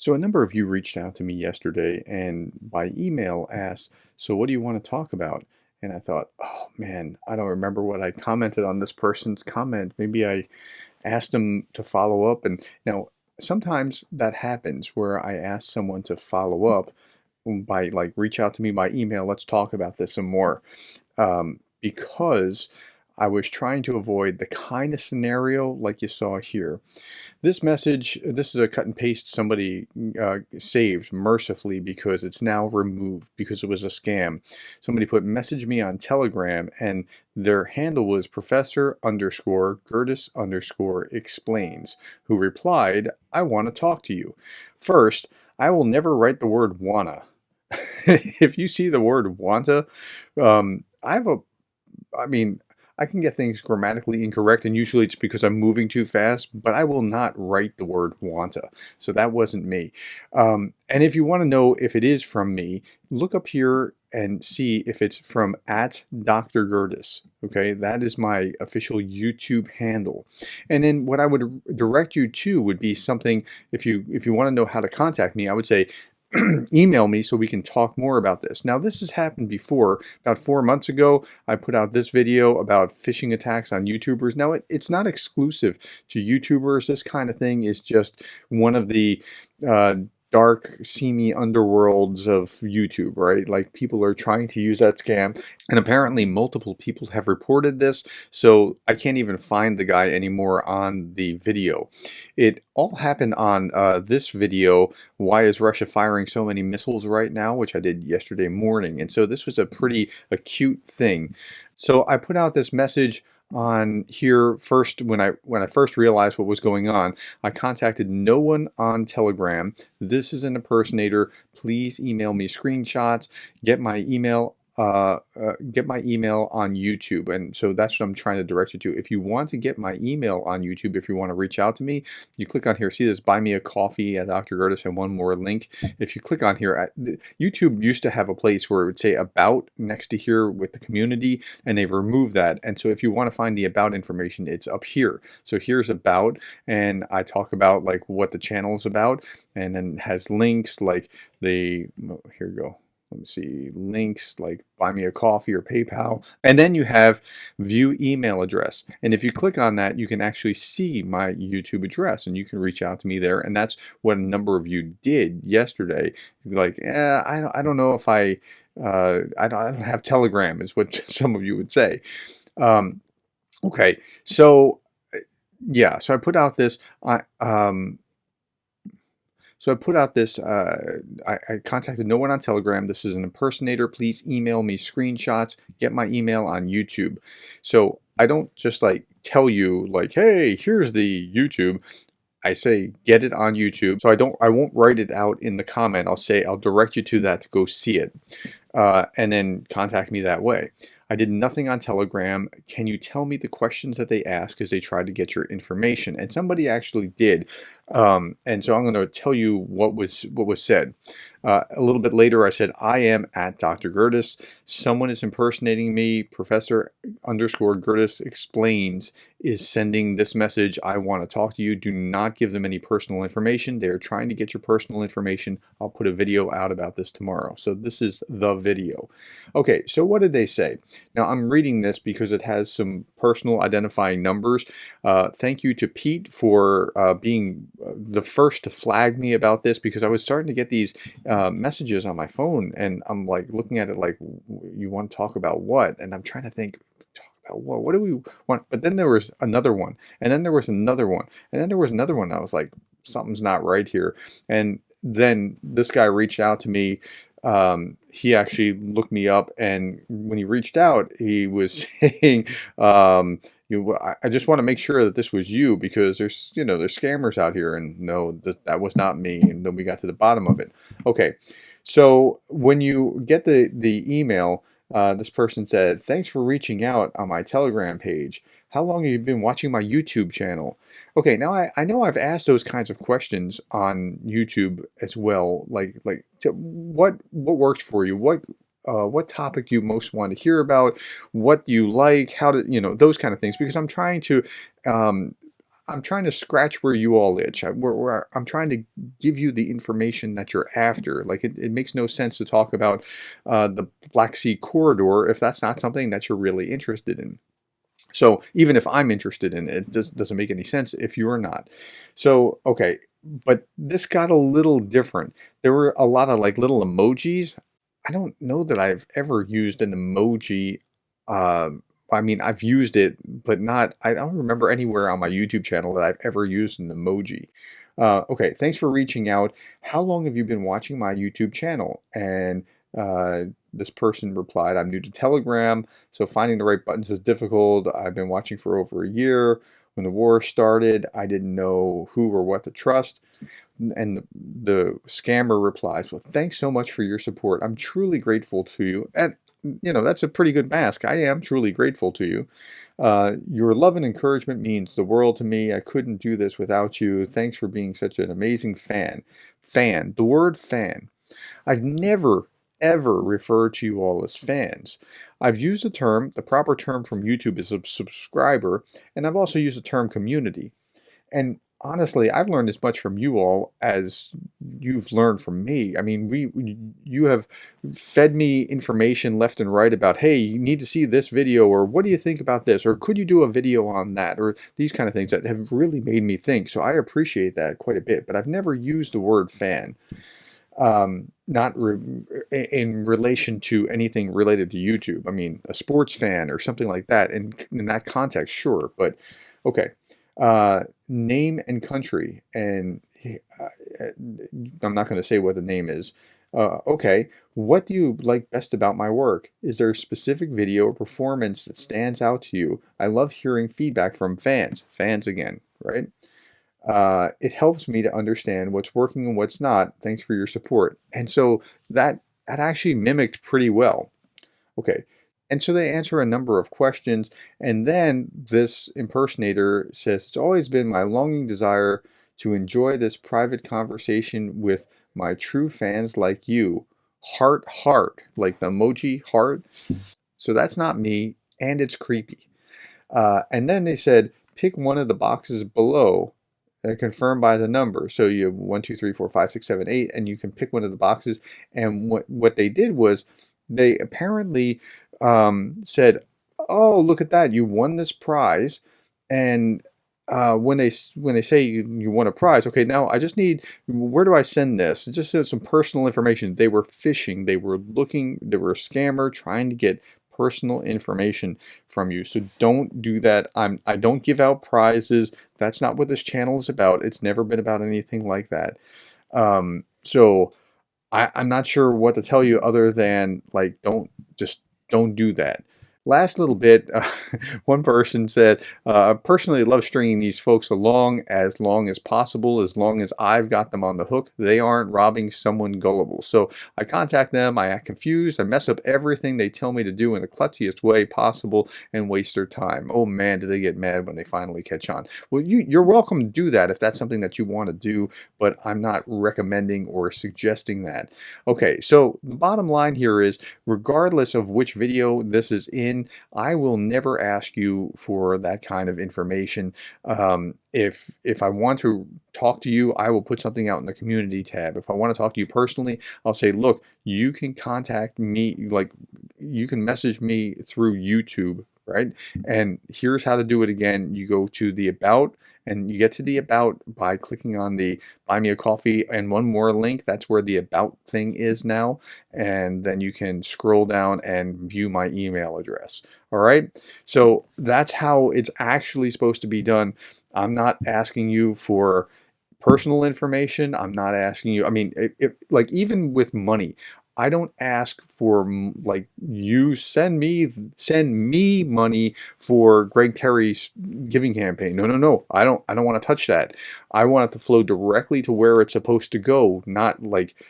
So a number of you reached out to me yesterday and by email asked, so what do you want to talk about? And I thought, oh man, I don't remember what I commented on this person's comment. Maybe I asked them to follow up. And now sometimes that happens where I ask someone to follow up by like reach out to me by email. Let's talk about this some more. Because I was trying to avoid the kind of scenario like you saw here. This message, this is a cut and paste somebody saved mercifully because it's now removed because it was a scam. Somebody put message me on Telegram and their handle was Professor underscore Gerdes underscore explains, who replied, I want to talk to you. First, I will never write the word wanna. If you see the word wanta, I have a I mean, I can get things grammatically incorrect, and usually it's because I'm moving too fast, but I will not write the word wanta. So that wasn't me. And if you want to know if it is from me, look up here and see if it's from at Dr. Gerdes. Okay, that is my official YouTube handle. And then what I would direct you to would be something, if you want to know how to contact me, I would say email me so we can talk more about this. Now, this has happened before. About 4 months ago, I put out this video about phishing attacks on YouTubers. Now, it's not exclusive to YouTubers. This kind of thing is just one of the dark, seamy underworlds of YouTube, right? Like people are trying to use that scam, and apparently multiple people have reported this, so I can't even find the guy anymore on the video. It all happened on this video, why is Russia firing so many missiles right now, which I did yesterday morning, and so this was a pretty acute thing. So I put out this message on here first when I first realized what was going on. I contacted no one on Telegram. This is an impersonator. Please email me screenshots. Get my email on YouTube. And so that's what I'm trying to direct you to. If you want to get my email on YouTube, if you want to reach out to me, you click on here. See this buy me a coffee at Dr. Gerdes and one more link. If you click on here, YouTube used to have a place where it would say about next to here with the community, and they've removed that. And so if you want to find the about information, it's up here. So here's about, and I talk about like what the channel is about, and then it has links like here we go. Let me see, links like buy me a coffee or PayPal. And then you have view email address. And if you click on that, you can actually see my YouTube address and you can reach out to me there. And that's what a number of you did yesterday. Like, I don't know if I don't have Telegram is what some of you would say. Okay, so yeah, so I put out this, I contacted no one on Telegram. This is an impersonator. Please email me screenshots. Get my email on YouTube. So I don't just like tell you like, hey, here's the YouTube. I say get it on YouTube. So I won't write it out in the comment. I'll direct you to that to go see it, and then contact me that way. I did nothing on Telegram. Can you tell me the questions that they ask as they tried to get your information? And somebody actually did. And so I'm going to tell you what was said. A little bit later, I said, I am at Dr. Gerdes. Someone is impersonating me. Professor underscore Gerdes explains is sending this message. I want to talk to you. Do not give them any personal information. They are trying to get your personal information. I'll put a video out about this tomorrow. So this is the video. Okay, so what did they say? Now I'm reading this because it has some personal identifying numbers. Thank you to Pete for being the first to flag me about this, because I was starting to get these messages on my phone, and I'm like looking at it like, you want to talk about what? And I'm trying to think, talk about what do we want? But then there was another one, and then there was another one, and then there was another one. I was like, something's not right here. And then this guy reached out to me. He actually looked me up, and when he reached out, he was saying, I just want to make sure that this was you, because there's scammers out here. And no, that was not me. And then we got to the bottom of it. Okay, so when you get the email, this person said, thanks for reaching out on my Telegram page. How long have you been watching my YouTube channel? Okay, now I know I've asked those kinds of questions on YouTube as well. Like what works for you? What topic do you most want to hear about? What do you like? How to, those kind of things. Because I'm trying to, I'm trying to scratch where you all itch. I'm trying to give you the information that you're after. Like it makes no sense to talk about the Black Sea corridor if that's not something that you're really interested in. So even if I'm interested in it, it just doesn't make any sense if you're not. So, okay, but this got a little different. There were a lot of like little emojis. I don't know that I've ever used an emoji. I mean, I've used it, but not, I don't remember anywhere on my YouTube channel that I've ever used an emoji. Okay, thanks for reaching out. How long have you been watching my YouTube channel? And uh, this person replied, I'm new to Telegram, so finding the right buttons is difficult. I've been watching for over a year. When the war started, I didn't know who or what to trust. And the scammer replies, well, thanks so much for your support. I'm truly grateful to you. And, that's a pretty good mask. I am truly grateful to you. Your love and encouragement means the world to me. I couldn't do this without you. Thanks for being such an amazing fan. Fan, the word fan. I've never, ever referred to you all as fans. I've used the proper term from YouTube is a subscriber, and I've also used the term community. And honestly, I've learned as much from you all as you've learned from me. I mean, you have fed me information left and right about, hey, you need to see this video, or what do you think about this, or could you do a video on that, or these kind of things that have really made me think. So I appreciate that quite a bit, but I've never used the word fan. Not in relation to anything related to YouTube. I mean, a sports fan or something like that. In that context, sure. But okay. Name and country. And I'm not going to say what the name is. Okay. What do you like best about my work? Is there a specific video or performance that stands out to you? I love hearing feedback from fans. Fans again, right? It helps me to understand what's working and what's not. Thanks for your support. And so that actually mimicked pretty well. Okay. And so they answer a number of questions. And then this impersonator says, it's always been my longing desire to enjoy this private conversation with my true fans like you. Heart, heart, like the emoji heart. So that's not me. And it's creepy. And then they said, pick one of the boxes below confirmed by the number. So you have 1, 2, 3, 4, 5, 6, 7, 8, and you can pick one of the boxes. And what they did was they apparently said, "Oh, look at that! You won this prize." And when they say you won a prize, okay, now I just need, where do I send this? Just some personal information. They were phishing. They were looking. They were a scammer trying to get personal information from you. So don't do that. I don't give out prizes. That's not what this channel is about. It's never been about anything like that. So I'm not sure what to tell you other than like don't do that. Last little bit, one person said, I personally love stringing these folks along as possible, as long as I've got them on the hook. They aren't robbing someone gullible. So I contact them, I act confused, I mess up everything they tell me to do in the klutziest way possible and waste their time. Oh man, do they get mad when they finally catch on. Well, you're welcome to do that if that's something that you want to do, but I'm not recommending or suggesting that. Okay, so the bottom line here is, regardless of which video this is in, I will never ask you for that kind of information. If I want to talk to you, I will put something out in the community tab. If I want to talk to you personally, I'll say, look, you can contact me, like you can message me through YouTube, right? And here's how to do it again. You go to the About, and you get to the About by clicking on the Buy Me a Coffee and one more link. That's where the About thing is now. And then you can scroll down and view my email address. All right. So that's how it's actually supposed to be done. I'm not asking you for personal information. I'm not asking you, I mean, like even with money, I don't ask for like you send me money for Greg Terry's giving campaign. No, no, no. I don't want to touch that. I want it to flow directly to where it's supposed to go, not like,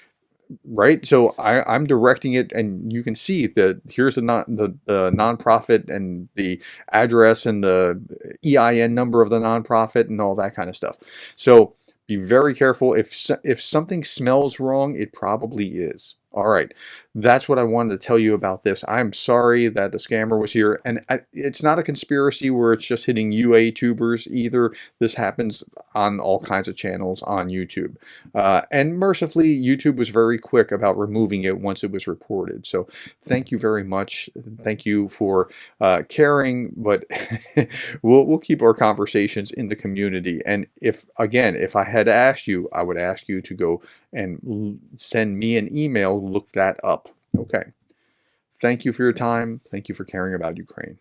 right? So I'm directing it, and you can see that here's the nonprofit and the address and the EIN number of the nonprofit and all that kind of stuff. So be very careful. If something smells wrong, it probably is. All right. That's what I wanted to tell you about this. I'm sorry that the scammer was here. And it's not a conspiracy where it's just hitting UA tubers either. This happens on all kinds of channels on YouTube. And mercifully, YouTube was very quick about removing it once it was reported. So thank you very much. Thank you for caring. But we'll keep our conversations in the community. And if I had asked you, I would ask you to go and send me an email, look that up. Okay. Thank you for your time. Thank you for caring about Ukraine.